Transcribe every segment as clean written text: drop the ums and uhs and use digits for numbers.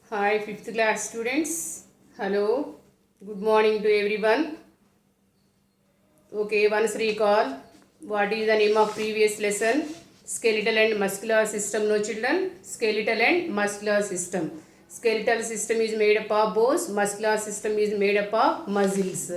Hi, fifth class students. Hello. Good morning to everyone. Okay, once recall. What is the name of previous lesson? Skeletal and muscular system, no children? Skeletal and muscular system. Skeletal system is made up of bones. Muscular system is made up of muscles.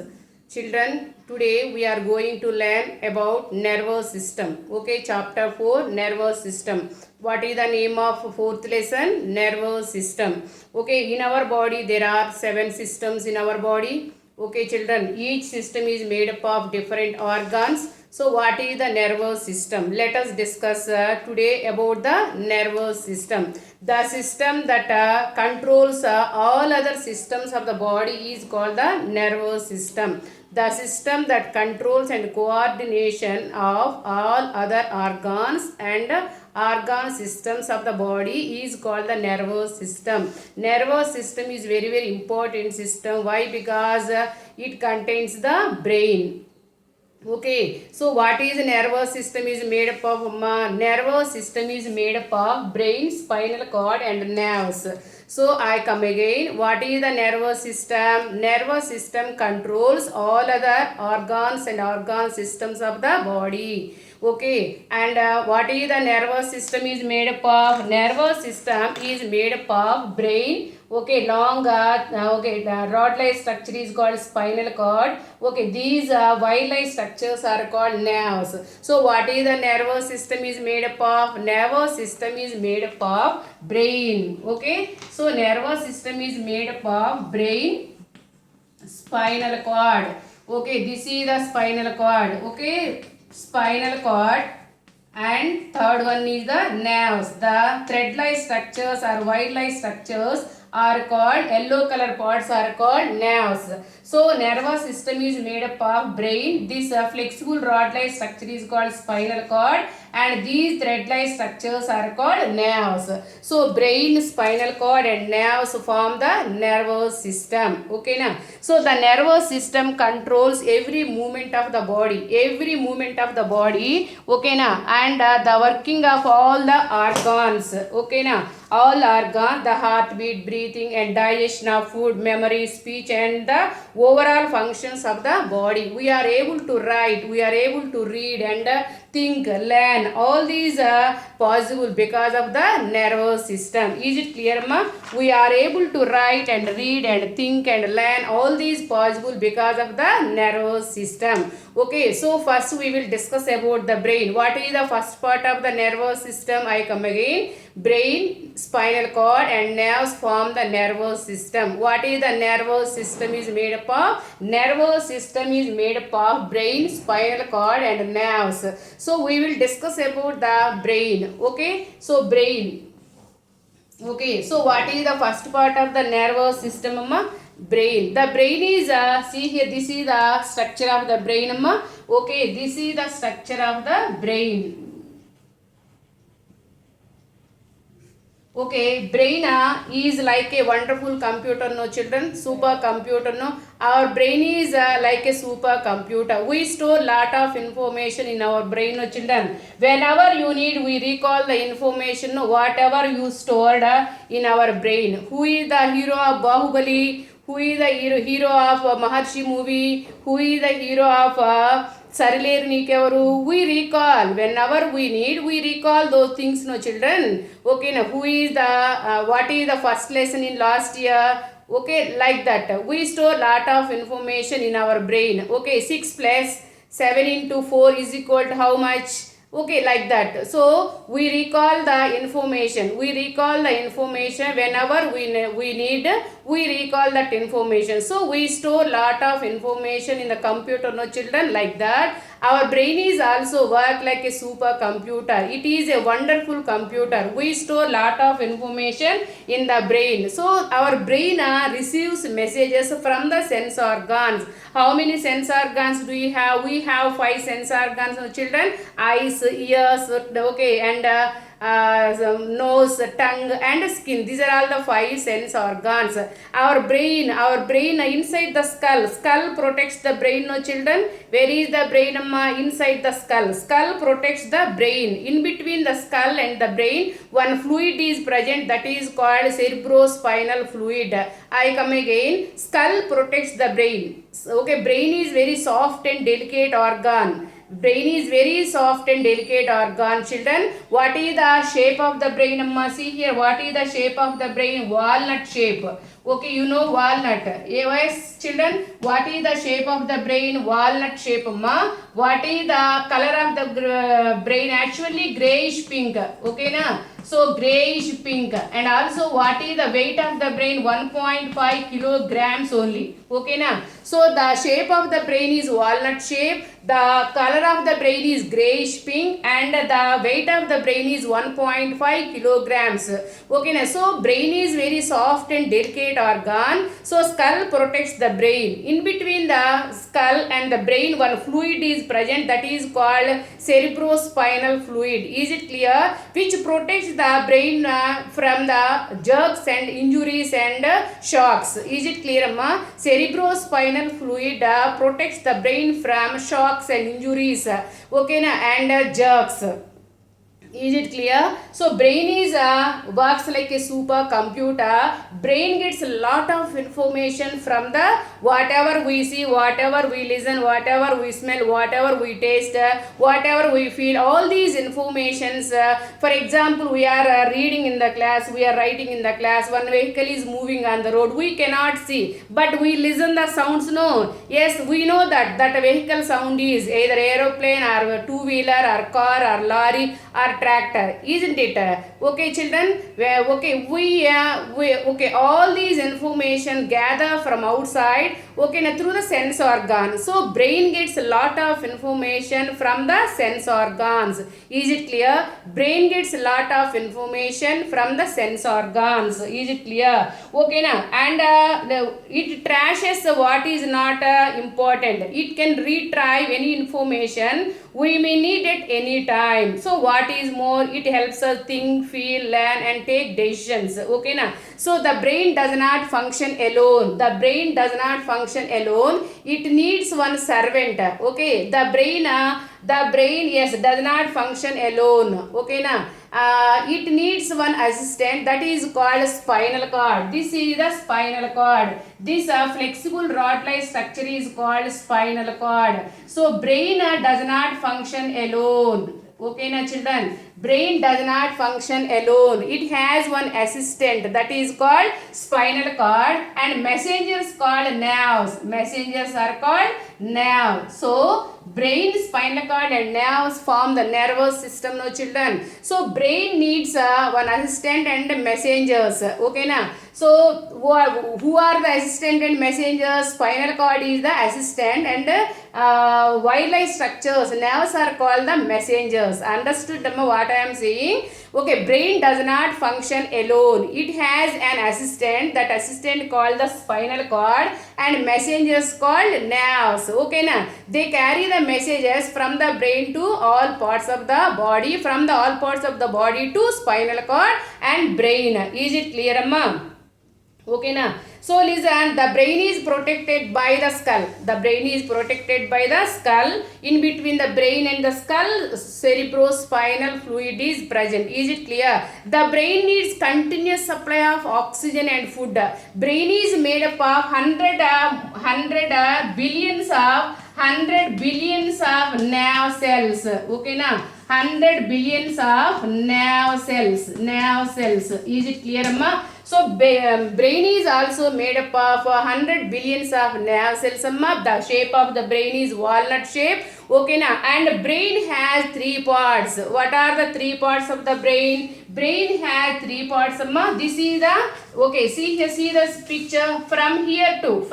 Children, today we are going to learn about nervous system. Okay, chapter 4, nervous system. What is the name of fourth lesson? Nervous system. Okay, in our body there are 7 systems in our body. Okay, children, each system is made up of different organs. So, what is the nervous system? Let us discuss today about the nervous system. The system that controls all other systems of the body is called the nervous system. The system that controls and coordination of all other organs and organ systems of the body is called the nervous system. Nervous system is very important system. Why? Because it contains the brain. Okay, so what is nervous system is made up of? Nervous system is made up of brain, spinal cord and nerves. So I come again. What is the nervous system? Nervous system controls all other organs and organ systems of the body. Okay, and what is the nervous system is made up of? Nervous system is made up of brain. Okay, long the rod-like structure is called spinal cord. Okay, these wire-like structures are called nerves. So what is the nervous system is made up of? Nervous system is made up of brain. Okay, so nervous system is made up of brain, spinal cord. Okay, this is the spinal cord. Okay, spinal cord, and third one is the nerves. The thread-like structures or wire-like structures are called, yellow color parts are called nerves. So nervous system is made up of brain. This flexible rod-like structure is called spinal cord, and these thread-like structures are called nerves. So brain, spinal cord and nerves form the nervous system. Okay na? So the nervous system controls every movement of the body. Every movement of the body. Okay na? And the working of all the organs. Okay na? All organs, the heartbeat, breathing and digestion of food, memory, speech and the overall functions of the body. We are able to write, we are able to read and think, learn. All these are possible because of the nervous system. Is it clear, ma? We are able to write and read and think and learn. All these possible because of the nervous system. Okay, so first we will discuss about the brain. What is the first part of the nervous system? I come again. Brain, spinal cord and nerves form the nervous system. What is the nervous system is made up of? Nervous system is made up of brain, spinal cord and nerves. So we will discuss about the brain. Okay, so brain. Okay, so what is the first part of the nervous system, amma? Brain. The brain is see here, this is the structure of the brain, amma. Okay, this is the structure of the brain. Okay, brain is like a wonderful computer, no children, super computer, no. Our brain is like a super computer. We store lot of information in our brain, no children. Whenever you need, we recall the information, no, whatever you stored in our brain. Who is the hero of Bahubali? Who is the hero of Maharshi movie? Who is the hero of Sarileru Nikevaru? We recall. Whenever we need, we recall those things, no children. Okay, now who is the, what is the first lesson in last year? Okay, like that. We store lot of information in our brain. Okay, 6 plus 7 into 4 is equal to how much? Okay, like that. So we recall the information. We recall the information whenever we need. We recall that information. So we store lot of information in the computer, no children, like that. Our brain is also work like a super computer. It is a wonderful computer. We store lot of information in the brain. So our brain receives messages from the sense organs. How many sense organs do we have? We have 5 sense organs, no children. Eyes, ears, okay, and nose, tongue, and skin. These are all the five sense organs. Our brain inside the skull. Skull protects the brain, no children. Where is the brain, amma? Inside the skull. Skull protects the brain. In between the skull and the brain, one fluid is present, that is called cerebrospinal fluid. I come again. Skull protects the brain. Okay, brain is very soft and delicate organ. Brain is very soft and delicate organ, children. What is the shape of the brain, amma? See here, what is the shape of the brain? Walnut shape. Okay, you know walnut. Yes, children, what is the shape of the brain? Walnut shape, amma. What is the color of the brain? Actually grayish pink. Okay, na? So grayish pink. And also what is the weight of the brain? 1.5 kilograms only. Okay, na? So the shape of the brain is walnut shape. The color of the brain is grayish pink, and the weight of the brain is 1.5 kilograms. Okay, na? So brain is very soft and delicate organ. So skull protects the brain. In between the skull and the brain, one fluid is present, that is called cerebrospinal fluid. Is it clear? Which protects the brain from the jerks and injuries and shocks. Is it clear, amma? Cerebrospinal fluid protects the brain from shocks and injuries. Okay, na? And jerks. Is it clear? So brain is works like a supercomputer. Brain gets a lot of information from the whatever we see, whatever we listen, whatever we smell, whatever we taste, whatever we feel. All these informations. For example, we are reading in the class, we are writing in the class. One vehicle is moving on the road. We cannot see, but we listen the sounds. No, yes, we know that vehicle sound is either aeroplane or two-wheeler or car or lorry or tractor, isn't it? Okay, children. Okay, we okay, all these information gather from outside. Okay, now through the sense organ. So brain gets a lot of information from the sense organs. Is it clear? Brain gets a lot of information from the sense organs. Is it clear? Okay, now, and it trashes what is not important. It can retrieve any information we may need at any time. So what is more, it helps us think, feel, learn, and take decisions. Okay, na? So the brain does not function alone. The brain does not function alone. It needs one servant. Okay, the brain yes, does not function alone. Okay, na? It needs one assistant, that is called spinal cord. This is the spinal cord. This flexible rod-like structure is called spinal cord. So brain does not function alone. Okay, na children? Brain does not function alone. It has one assistant, that is called spinal cord, and messengers called nerves. Messengers are called nerves. So brain, spinal cord, and nerves form the nervous system, no children. So brain needs one assistant and messengers. Okay, na? So who are the assistant and messengers? Spinal cord is the assistant, and wire-like structures, nerves, are called the messengers. Understood what I am saying? Okay, brain does not function alone. It has an assistant. That assistant called the spinal cord, and messengers called nerves. Okay, na? They carry the messages from the brain to all parts of the body, from the all parts of the body to spinal cord and brain. Is it clear, amma? Okay, na? So listen, the brain is protected by the skull. The brain is protected by the skull. In between the brain and the skull, cerebrospinal fluid is present. Is it clear? The brain needs continuous supply of oxygen and food. Brain is made up of 100 billions of nerve cells. Okay, na? 100 billions of nerve cells. Is it clear, amma? So brain is also made up of 100 billions of nerve cells. The shape of the brain is walnut shape. Okay, na? And brain has three parts. What are the three parts of the brain? Brain has three parts. This is the, okay, see this picture from here to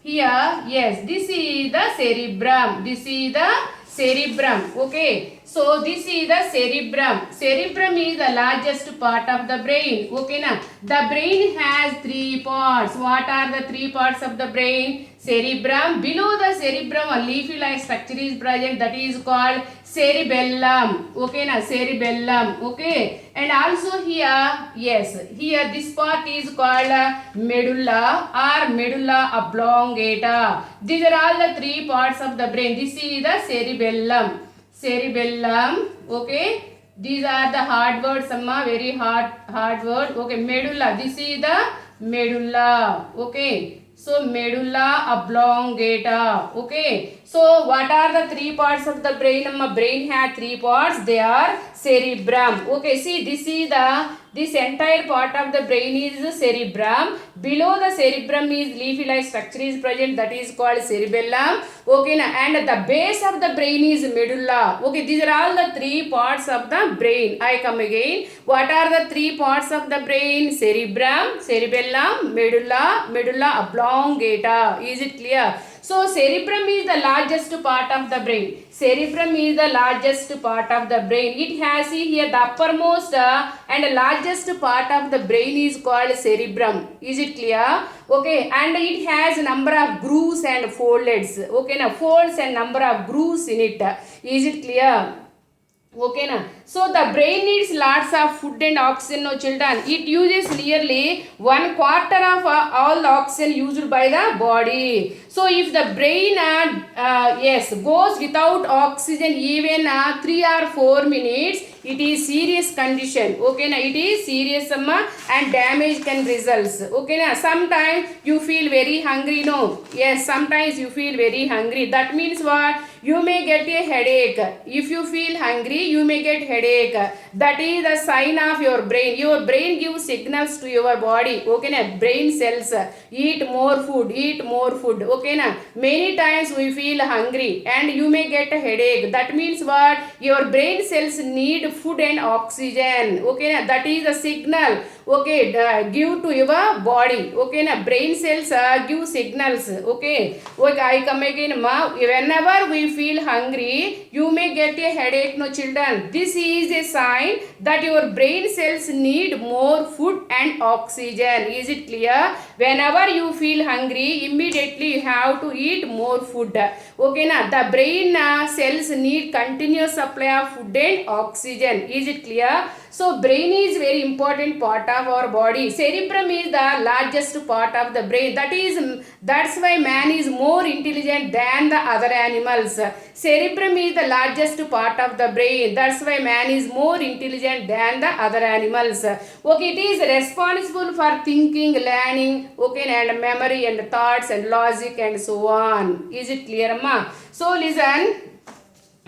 here. Yes, this is the cerebrum. This is the cerebrum. Okay, so this is the cerebrum. Cerebrum is the largest part of the brain. Okay, na? The brain has three parts. What are the three parts of the brain? Cerebrum. Below the cerebrum, a leafy-like structure is present, that is called cerebellum. Okay na, cerebellum. Okay, and also here, yes, here this part is called medulla or medulla oblongata. These are all the three parts of the brain. This is the cerebellum. Cerebellum. Okay, these are the hard words, amma, very hard word. Okay, medulla, this is the medulla. Okay, so medulla oblongata. Okay, so what are the three parts of the brain? Amma, brain has three parts. They are cerebrum. Okay, see, this entire part of the brain is the cerebrum. Below the cerebrum is leafy like structure is present, that is called cerebellum. Okay na, and the base of the brain is medulla. Okay, these are all the three parts of the brain. I come again. What are the three parts of the brain? Cerebrum, cerebellum, medulla oblongata. Is it clear? So cerebrum is the largest part of the brain. Cerebrum is the largest part of the brain. It has here the uppermost and largest part of the brain is called cerebrum. Is it clear? Okay, and it has number of grooves and foldeds. Okay, now folds and number of grooves in it. Is it clear? Okay na, so the brain needs lots of food and oxygen, no children. It uses nearly 1/4 of all the oxygen used by the body. So if the brain yes, goes without oxygen even 3 or 4 minutes, it is serious condition. Okay na, it is serious and damage can result. Okay na, sometimes you feel very hungry, no? Yes, sometimes you feel very hungry. That means what? You may get a headache. If you feel hungry, you may get headache. That is the sign of your brain. Your brain gives signals to your body. Okay na, brain cells, eat more food, eat more food. Okay na, many times we feel hungry and you may get a headache. That means what? Your brain cells need food and oxygen. Okay na, that is the signal. Okay, give to your body. Okay na, brain cells give signals. Okay, I come again ma. Whenever we feel hungry, you may get a headache, no children. This is a sign that your brain cells need more food and oxygen. Is it clear? Whenever you feel hungry, immediately you have to eat more food. Okay na, the brain cells need continuous supply of food and oxygen. Is it clear? So brain is very important part of our body. Cerebrum is the largest part of the brain. That's why man is more intelligent than the other animals. Cerebrum is the largest part of the brain. That's why man is more intelligent than the other animals. Okay, it is responsible for thinking, learning, okay, and memory and thoughts and logic and so on. Is it clear, amma? So listen.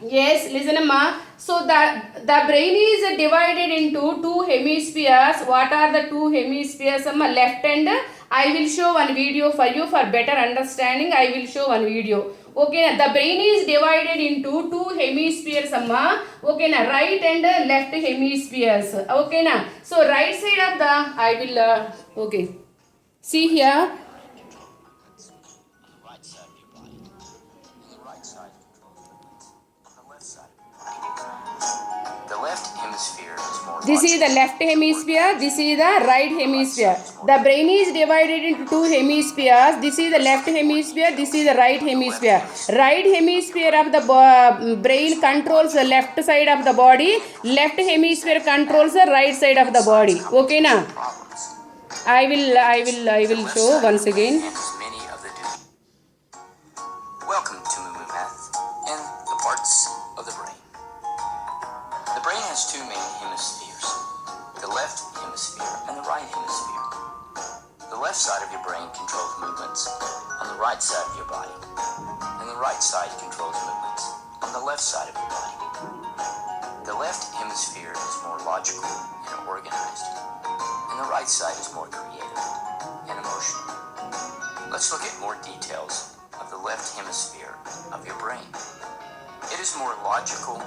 Yes, listen amma. So the brain is divided into two hemispheres. What are the two hemispheres, amma? Left and I will show one video for you for better understanding. I will show one video. Okay, the brain is divided into two hemispheres, amma. Okay na, right and left hemispheres. Okay na, so right side of the I will okay, see here. This is the left hemisphere, this is the right hemisphere. The brain is divided into two hemispheres. This is the left hemisphere, this is the right hemisphere. Right hemisphere of the brain controls the left side of the body. Left hemisphere controls the right side of the body. Okay na? I will show once again. Welcome to Moo Math and the parts of the brain. The brain has two main hemispheres, the left hemisphere and the right hemisphere. The left side of your brain controls movements on the right side of your body, and the right side controls movements on the left side of your body. The left hemisphere is more logical and organized, and the right side is more creative and emotional. Let's look at more details of the left hemisphere of your brain. It is more logical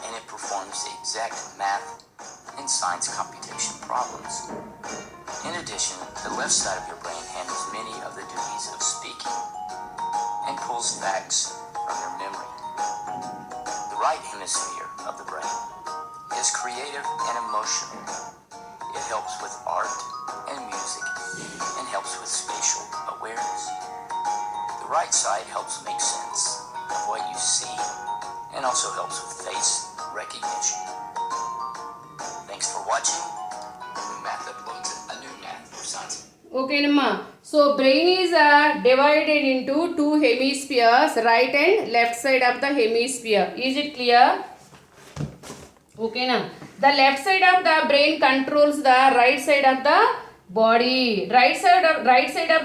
and it performs the exact math and science computation problems. In addition, the left side of your brain handles many of the duties of speaking and pulls facts from your memory. The right hemisphere of the brain is creative and emotional. It helps with art and music and helps with spatial awareness. The right side helps make sense of what you see and also helps with face recognition. Thanks for watching. New Math uploads a new math for science. Okay, Namma. So brain is divided into two hemispheres, right and left side of the hemisphere. Is it clear? Okay, na. The left side of the brain controls the right side of the body. Right side of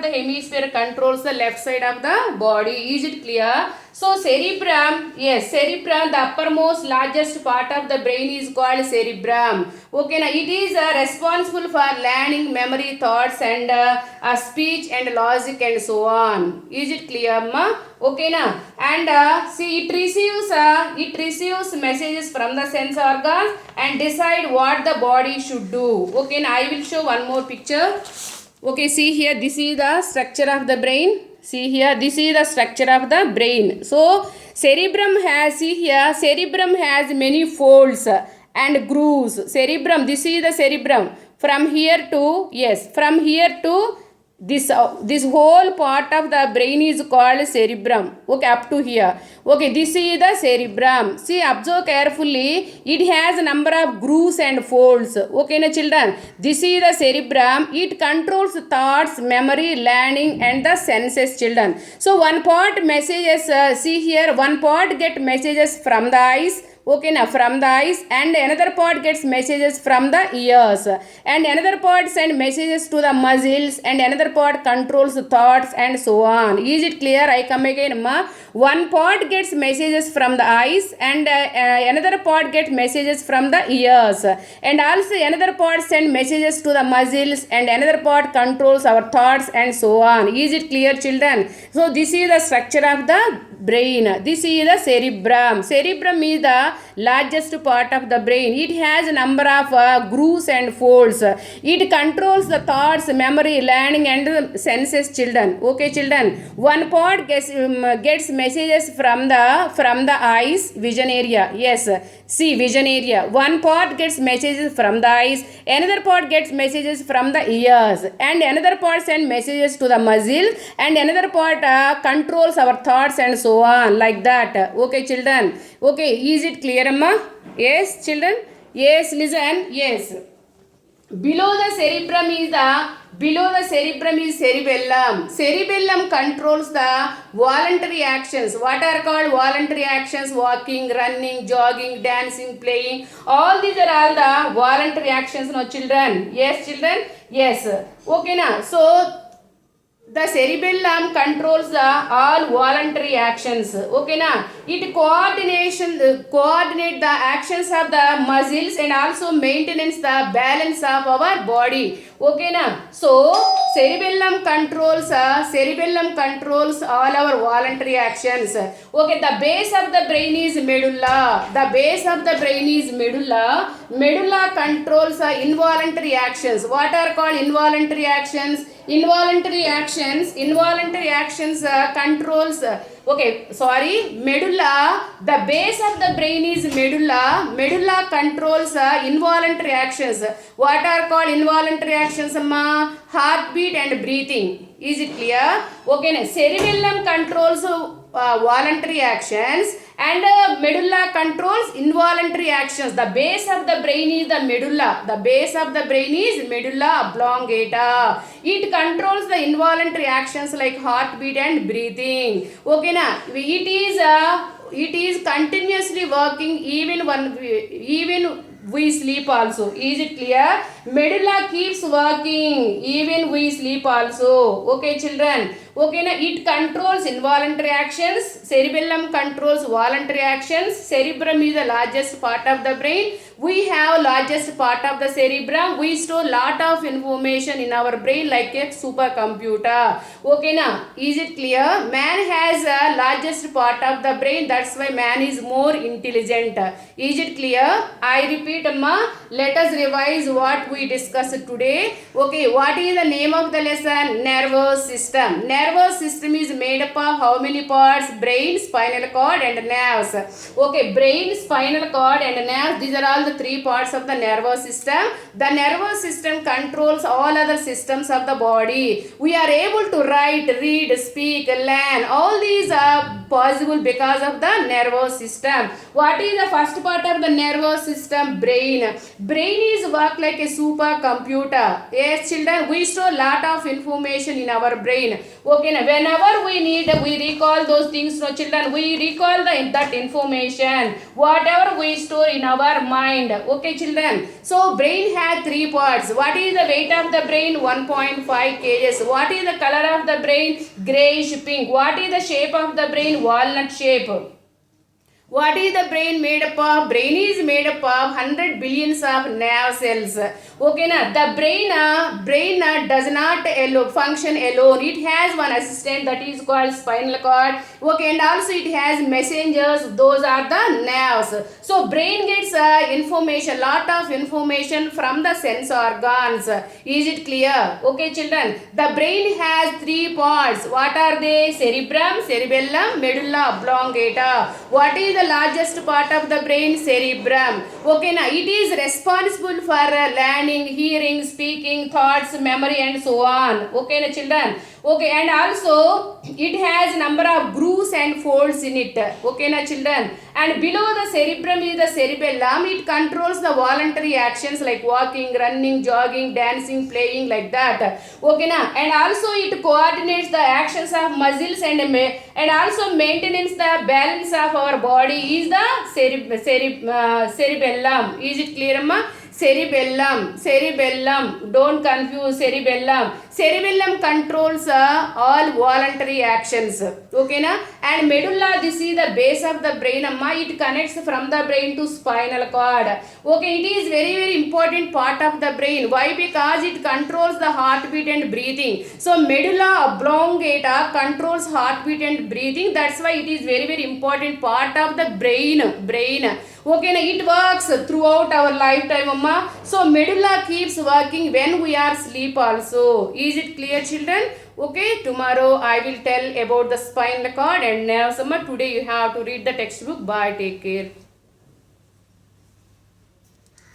the hemisphere controls the left side of the body. Is it clear? So cerebrum, yes, cerebrum, the uppermost largest part of the brain is called cerebrum. Okay, now it is responsible for learning, memory, thoughts, and speech and logic and so on. Is it clear, ma? Okay, na. And see, it receives messages from the sense organs and decide what the body should do. Okay, now I will show one more picture. Okay, see here, this is the structure of the brain. See here, this is the structure of the brain. So cerebrum has, see here, cerebrum has many folds and grooves. Cerebrum, this is the cerebrum. From here to, yes, from here to this whole part of the brain is called cerebrum. Okay, up to here. Okay, this is the cerebrum. See, observe carefully. It has a number of grooves and folds. Okay, na children. This is the cerebrum. It controls thoughts, memory, learning, and the senses, children. So one part messages. See here, one part get messages from the eyes. Okay, now from the eyes, and another part gets messages from the ears, and another part send messages to the muscles, and another part controls the thoughts and so on. Is it clear? I come again, ma. One part gets messages from the eyes, and another part gets messages from the ears, and also another part send messages to the muscles, and another part controls our thoughts and so on. Is it clear, children? So this is the structure of the brain. This is the cerebrum. Cerebrum is the largest part of the brain. It has a number of grooves and folds. It controls the thoughts, memory, learning, and senses, children. Okay, children. One part gets messages from the eyes, vision area. Yes, see, vision area. One part gets messages from the eyes. Another part gets messages from the ears, and another part sends messages to the muscle, and another part controls our thoughts and so on, like that. Okay, children. Okay, is it clear, amma? Yes, children. Yes, listen. Yes. Below the cerebrum is cerebellum. Cerebellum controls the voluntary actions. What are called voluntary actions? Walking, running, jogging, dancing, playing. All these are all the voluntary actions, no, children? Yes, children? Yes. Okay, now. So the cerebellum controls the all voluntary actions. Okay, na? It coordinate the actions of the muscles and also maintains the balance of our body. Okay, na? So cerebellum controls all our voluntary actions. Okay, the base of the brain is medulla. Medulla controls involuntary actions. What are called involuntary actions? Involuntary actions controls medulla. The base of the brain is medulla controls involuntary actions. What are called involuntary actions, amma? Heartbeat and breathing. Is it clear? Okay, cerebellum controls voluntary actions, and medulla controls involuntary actions. The base of the brain is the medulla. Medulla oblongata. It controls the involuntary actions like heartbeat and breathing. Okay, na? It is continuously working even we sleep also. Is it clear? Medulla keeps working even we sleep also. Okay, children. Okay, now it controls involuntary actions. Cerebellum controls voluntary actions. Cerebrum is the largest part of the brain. We have largest part of the cerebrum. We store lot of information in our brain like a supercomputer. Okay, now is it clear? Man has a largest part of the brain. That's why man is more intelligent. Is it clear? I repeat, amma. Let us revise what we discussed today. Okay, what is the name of the lesson? Nervous system. Nervous system is made up of how many parts? Brain, spinal cord, and nerves. Okay, brain, spinal cord, and nerves. These are all the three parts of the nervous system. The nervous system controls all other systems of the body. We are able to write, read, speak, learn. All these are possible because of the nervous system. What is the first part of the nervous system? Brain. Brain is work like a supercomputer. Yes children, we store lot of information in our brain. Okay, now whenever we need, we recall those things. No children, we recall that information whatever we store in our mind. Okay children, so brain has three parts. What is the weight of the brain? 1.5 kgs. What is the color of the brain? Grayish pink. What is the shape of the brain? Walnut shape. What is the brain made up of? Brain is made up of 100 billions of nerve cells. Okay na, the brain does not function alone. It has one assistant, that is called spinal cord. Okay, and also it has messengers, those are the nerves. So brain gets information, lot of information from the sense organs. Is it clear? Okay children, the brain has three parts. What are they? Cerebrum, cerebellum, medulla oblongata. What is the largest part of the brain? Cerebrum. Okay, now it is responsible for learning, hearing, speaking, thoughts, memory and so on. Okay na children. Okay, and also it has number of grooves and folds in it. Okay na children. And below the cerebrum is the cerebellum. It controls the voluntary actions like walking, running, jogging, dancing, playing, like that. Okay na. And also it coordinates the actions of muscles and also maintains the balance of our body is the cerebellum. Is it clear amma? Cerebellum, don't confuse cerebellum. Cerebellum controls all voluntary actions. Okay na. And medulla, this is the base of the brain amma. It connects from the brain to spinal cord. Okay, it is very important part of the brain. Why? Because it controls the heartbeat and breathing. So medulla oblongata controls heartbeat and breathing. That's why it is very important part of the brain. Okay, now it works throughout our lifetime amma. So medulla keeps working when we are asleep also. Is it clear children? Okay, tomorrow I will tell about the spinal cord and nerves amma. Today you have to read the textbook. Bye, take care.